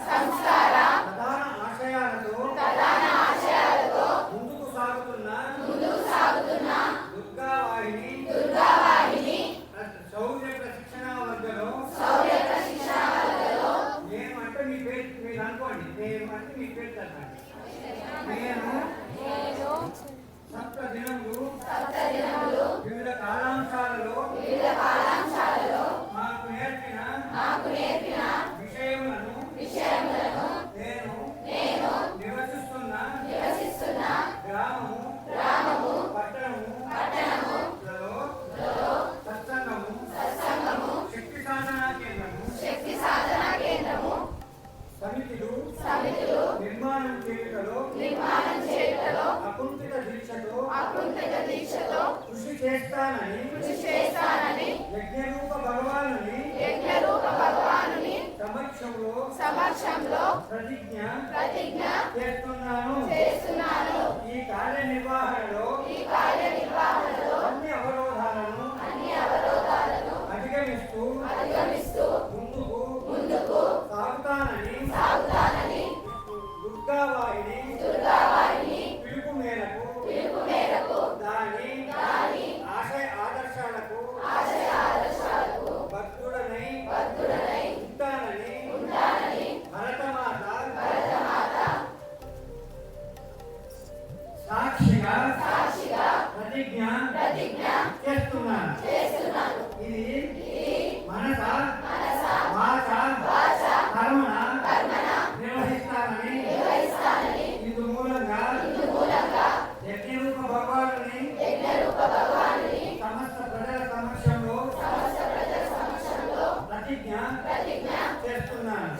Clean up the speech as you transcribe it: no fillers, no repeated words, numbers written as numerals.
సంస్కార ప్రధాన ఆశయాలతో ముందుకు సాగుతున్న దుర్గావాహిని శౌర్య ప్రశిక్షణ వర్గలో నేను అంటే మీ పేరు మీరు అనుకోండి, నేను అంటే మీ పేరు చెప్పండి. నేను సప్త దినములు వివిధ కాలాంశాలలో మాకు నేర్పిన విషయములను నేను నివసిస్తున్న గ్రామము పట్టణములలో సత్సంగము శక్తి సాధనా కేంద్రము సమితులు నిర్మాణం చేయుటలో అకుంఠిత దీక్షతో కృషి చేస్తానని యజ్ఞరూప భగవానుని సమక్షంలో ప్రతిజ్ఞ చేస్తున్నాను. ఈ కార్యనిర్వహణలో అన్ని అవరోధాలను అధిగమిస్తూ ముందుకు సాగుతానని దుర్గావాహిని పిలుపు మేరకు దాని ఆదర్శాలకు భక్తుడనై ఉంటానని భరతమాత సాక్షిగా ప్రతిజ్ఞ చేస్తున్నాను. ఇది మనస వాచ కర్మణ నిర్వహిస్తానని ఇందు మూలంగా యజ్ఞరూప భగవానుని సమస్త ప్రజల సమక్షంలో ప్రతిజ్ఞ చేస్తున్నాను.